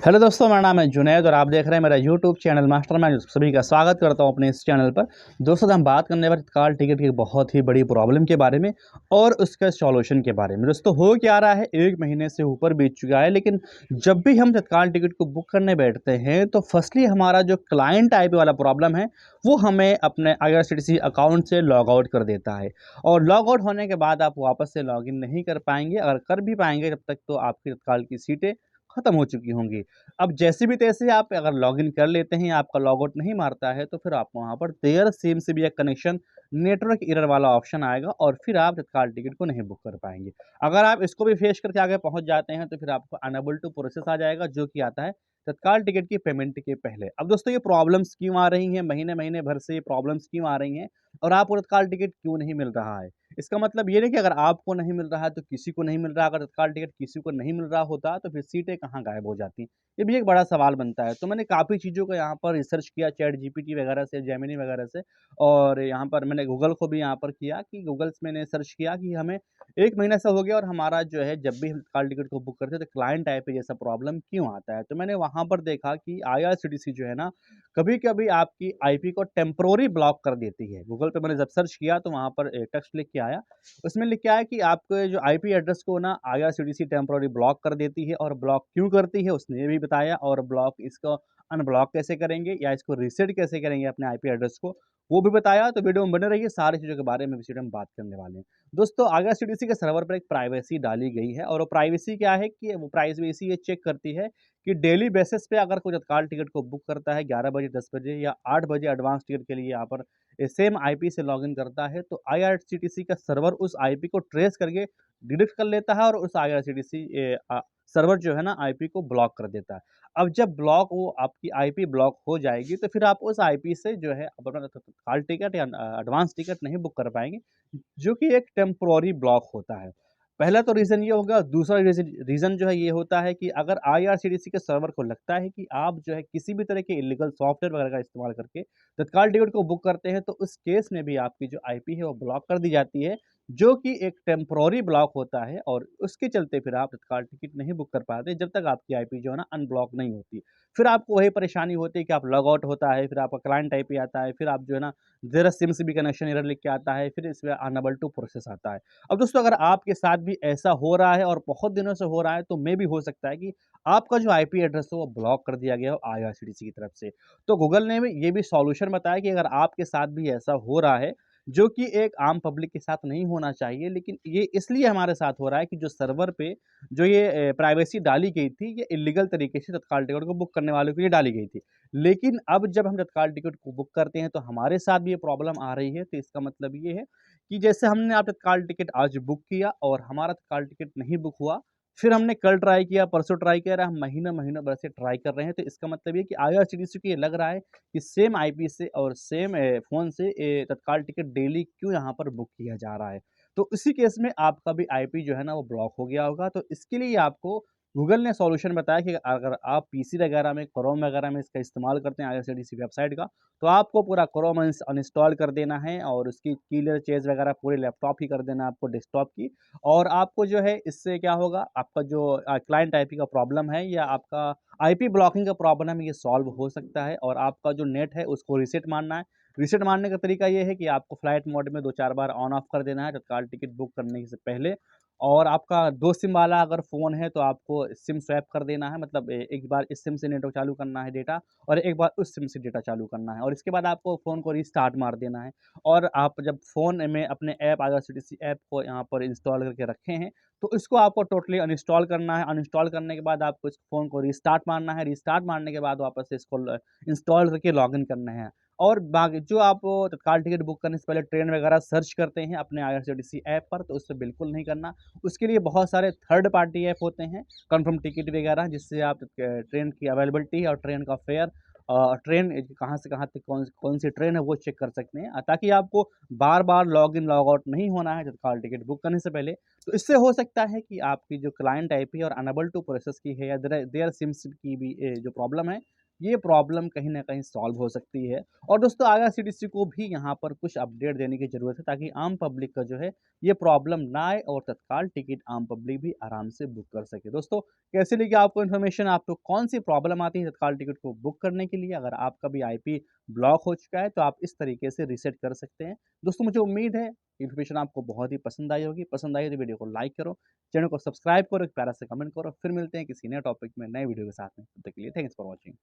Hello दोस्तों, मेरा नाम है जुनैद और आप देख रहे हैं मेरा यूट्यूब चैनल मास्टरमाइंड। सभी का स्वागत करता हूं अपने इस चैनल पर। दोस्तों, हम बात करने वाले तत्काल टिकट की बहुत ही बड़ी प्रॉब्लम के बारे में और उसके सॉल्यूशन के बारे में। दोस्तों, हो क्या रहा है, 1 महीने से ऊपर बीत चुका है, लेकिन जब भी हम तत्काल टिकट को बुक करने बैठते हैं तो फर्स्टली हमारा जो क्लाइंट आईपी वाला प्रॉब्लम है वो हमें अपने आईआरसीटीसी अकाउंट से लॉग आउट कर देता है। और लॉग आउट होने के बाद आप वापस से लॉग इन नहीं कर पाएंगे। अगर कर भी पाएंगे तब तक तो आपकी तत्काल की सीटें खत्म हो चुकी होंगी। अब जैसे भी तैसे आप अगर लॉगिन कर लेते हैं, आपका लॉगआउट नहीं मारता है, तो फिर आपको वहाँ पर there seems to be a connection network error वाला ऑप्शन आएगा और फिर आप तत्काल टिकट को नहीं बुक कर पाएँगे। अगर आप इसको भी फेस करके आगे पहुँच जाते हैं, तो फिर आपको अनएबल टू प्रोसेस आ जाएगा, जो कि आता है तत्काल टिकट की पेमेंट के पहले। अब दोस्तों, ये प्रॉब्लम्स क्यों आ रही हैं? महीने-महीने भर से ये प्रॉब्लम्स क्यों आ रही हैं? और आपको तत्काल टिकट क्यों नहीं मिल रहा है? इसका मतलब ये नहीं कि अगर आपको नहीं मिल रहा है, तो किसी को नहीं मिल रहा। अगर तत्काल टिकट किसी को नहीं मिल रहा होता, तो फिर सीटें कहाँ गायब हो जाती? ये भी एक बड़ा सवाल बनता है। तो मैंने काफ़ी चीज़ों को यहाँ पर रिसर्च किया चैट जीपीटी वगैरह से, जेमिनी वगैरह से, और यहाँ पर मैंने गूगल को भी यहाँ पर किया कि गूगल से मैंने सर्च किया कि हमें 1 महीना से हो गया और हमारा जो है जब भी हम तत्काल टिकट को बुक करते हैं तो क्लाइंट आईपी जैसा प्रॉब्लम क्यों आता है। तो मैंने वहाँ पर देखा कि आईआरसीटीसी जो है ना, कभी-कभी आपकी आईपी को टेम्परेरी ब्लॉक कर देती है। गूगल पे मैंने जब सर्च किया तो वहाँ पर टेक्स्ट लिख के आया। उसमें लिख के आया कि आपके जो आईपी एड्रेस को ना आईआरसीटीसी टेम्परेरी ब्लॉक कर देती है, और ब्लॉक क्यों करती है उसने ये भी बताया, और ब्लॉक इसको अनब्लॉक कैसे करेंगे या इसको रीसेट कैसे करेंगे अपने आईपी एड्रेस को, वो भी बताया। तो वीडियो में बने रहिए, सारी चीज़ों के बारे में इस वीडियो में बात करने वाले हैं। दोस्तों, आईआरसीटीसी के सर्वर पर एक प्राइवेसी डाली गई है, और वो प्राइवेसी क्या है कि वो प्राइवेसी ये चेक करती है कि डेली बेसिस पे अगर कोई तत्काल टिकट को बुक करता है 11 बजे, 10 बजे या 8 बजे एडवांस टिकट के लिए यहाँ पर सेम आईपी से लॉगिन करता है, तो आईआरसीटीसी का सर्वर उस आईपी को ट्रेस करके डिटेक्ट कर लेता है और उस आईआरसीटीसी सर्वर जो है ना आईपी को ब्लॉक कर देता है। अब जब ब्लॉक वो आपकी आईपी ब्लॉक हो जाएगी, तो फिर आप उस आईपी से जो है अपना तत्काल टिकट या एडवांस टिकट नहीं बुक कर पाएँगे, जो कि एक टेम्पोररी ब्लॉक होता है। पहला तो रीज़न ये होगा, दूसरा रीज़न जो है ये होता है कि अगर आईआरसीटीसी के सर्वर को लगता है कि आप जो है किसी भी तरह के इल्लीगल सॉफ्टवेयर वगैरह का इस्तेमाल करके तत्काल टिकट को बुक करते हैं, तो उस केस में भी आपकी जो आईपी है वो ब्लॉक कर दी जाती है, जो कि एक टेम्पोररी ब्लॉक होता है, और उसके चलते फिर आप तत्काल टिकट नहीं बुक कर पाते जब तक आपकी आईपी जो है ना अनब्लॉक नहीं होती। फिर आपको वही परेशानी होती है कि आप लॉग आउट होता है, फिर आपका क्लाइंट आईपी आता है, फिर आप जो है ना ज़ेरो सिम से भी कनेक्शन एरर लिख के आता है, फिर इसमें अनएबल टू प्रोसेस आता है। अब दोस्तों, अगर आपके साथ भी ऐसा हो रहा है और बहुत दिनों से हो रहा है, तो मे बी हो सकता है कि आपका जो आईपी एड्रेस है वो ब्लॉक कर दिया गया हो आईआरसीटीसी की तरफ से। तो गूगल ने भी ये भी सॉल्यूशन बताया कि अगर आपके साथ भी ऐसा हो रहा है, जो कि एक आम पब्लिक के साथ नहीं होना चाहिए, लेकिन ये इसलिए हमारे साथ हो रहा है कि जो सर्वर पे जो ये प्राइवेसी डाली गई थी, ये इल्लीगल तरीके से तत्काल टिकट को बुक करने वालों के लिए डाली गई थी। लेकिन अब जब हम तत्काल टिकट को बुक करते हैं, तो हमारे साथ भी ये प्रॉब्लम आ रही है। तो इसका मतलब ये है कि जैसे हमने आप तत्काल टिकट आज बुक किया और हमारा तत्काल टिकट नहीं बुक हुआ, फिर हमने कल ट्राई किया, परसों ट्राई किया, हम महीनों-महीनों भर से ट्राई कर रहे हैं। तो इसका मतलब ये कि आईआरसीटीसी को ये लग रहा है कि सेम आईपी से और सेम फ़ोन से तत्काल टिकट डेली क्यों यहाँ पर बुक किया जा रहा है। तो इसी केस में आपका भी आईपी जो है ना वो ब्लॉक हो गया होगा। तो इसके लिए आपको गूगल ने सॉल्यूशन बताया कि अगर आप पीसी वगैरह में, क्रोम वगैरह में इसका इस्तेमाल करते हैं आईआरसीटीसी वेबसाइट का, तो आपको पूरा क्रोम अनइंस्टॉल कर देना है और उसकी क्लियर चेज़ वगैरह पूरे लैपटॉप की कर देना है आपको, डेस्कटॉप की। और आपको जो है इससे क्या होगा, आपका जो क्लाइंट आईपी का प्रॉब्लम है या आपका आईपी ब्लॉकिंग का प्रॉब्लम है, ये सॉल्व हो सकता है। और आपका जो नेट है उसको रीसेट मारना है। रीसेट मारने का तरीका ये है कि आपको फ्लाइट मोड में 2-4 बार ऑन ऑफ कर देना है तत्काल टिकट बुक करने से पहले। और आपका 2 सिम वाला अगर फ़ोन है, तो आपको सिम स्वैप कर देना है, मतलब एक बार इस सिम से नेटवर्क चालू करना है डेटा, और एक बार उस सिम से डेटा चालू करना है, और इसके बाद आपको फ़ोन को रीस्टार्ट मार देना है। और आप जब फ़ोन में अपने ऐप आईआरसीटीसी ऐप को यहाँ पर इंस्टॉल करके रखे हैं, तो इसको आपको टोटली अनइंस्टॉल करना है। अनइंस्टॉल करने के बाद आपको इस फ़ोन को रीस्टार्ट मारना है। रीस्टार्ट मारने के बाद वापस से इसको इंस्टॉल करके लॉगिन करना है। और बाकी जो आप तत्काल टिकट बुक करने से पहले ट्रेन वगैरह सर्च करते हैं अपने आईआरसीटीसी ऐप पर, तो उससे बिल्कुल नहीं करना। उसके लिए बहुत सारे थर्ड पार्टी ऐप होते हैं, कन्फर्म टिकट वगैरह, जिससे आप ट्रेन की अवेलेबिलिटी और ट्रेन का फेयर, ट्रेन कहाँ से कहाँ तक कौन सी ट्रेन है वो चेक कर सकते हैं, ताकि आपको बार-बार लॉग इन लॉग आउट नहीं होना है तत्काल टिकट बुक करने से पहले। तो इससे हो सकता है कि आपकी जो क्लाइंट आईपी और अनेबल टू प्रोसेस की है या देयर सिम्स की भी जो प्रॉब्लम है, ये प्रॉब्लम कहीं न कहीं सॉल्व हो सकती है। और दोस्तों आईआरसीटीसी को भी यहाँ पर कुछ अपडेट देने की ज़रूरत है ताकि आम पब्लिक का जो है ये प्रॉब्लम ना आए और तत्काल टिकट आम पब्लिक भी आराम से बुक कर सके। दोस्तों कैसे लगी आपको इन्फॉर्मेशन? आपको कौन-सी प्रॉब्लम आती है तत्काल टिकट को बुक करने के लिए? अगर आपका भी आईपी ब्लॉक हो चुका है तो आप इस तरीके से रीसेट कर सकते हैं। दोस्तों मुझे उम्मीद है इन्फॉर्मेशन आपको बहुत ही पसंद आई होगी। पसंद आई हो तो वीडियो को लाइक करो, चैनल को सब्सक्राइब करो, एक प्यारा सा कमेंट करो। फिर मिलते हैं किसी नए टॉपिक में, नए वीडियो के साथ में। तब तक के लिए थैंक्स फॉर वॉचिंग।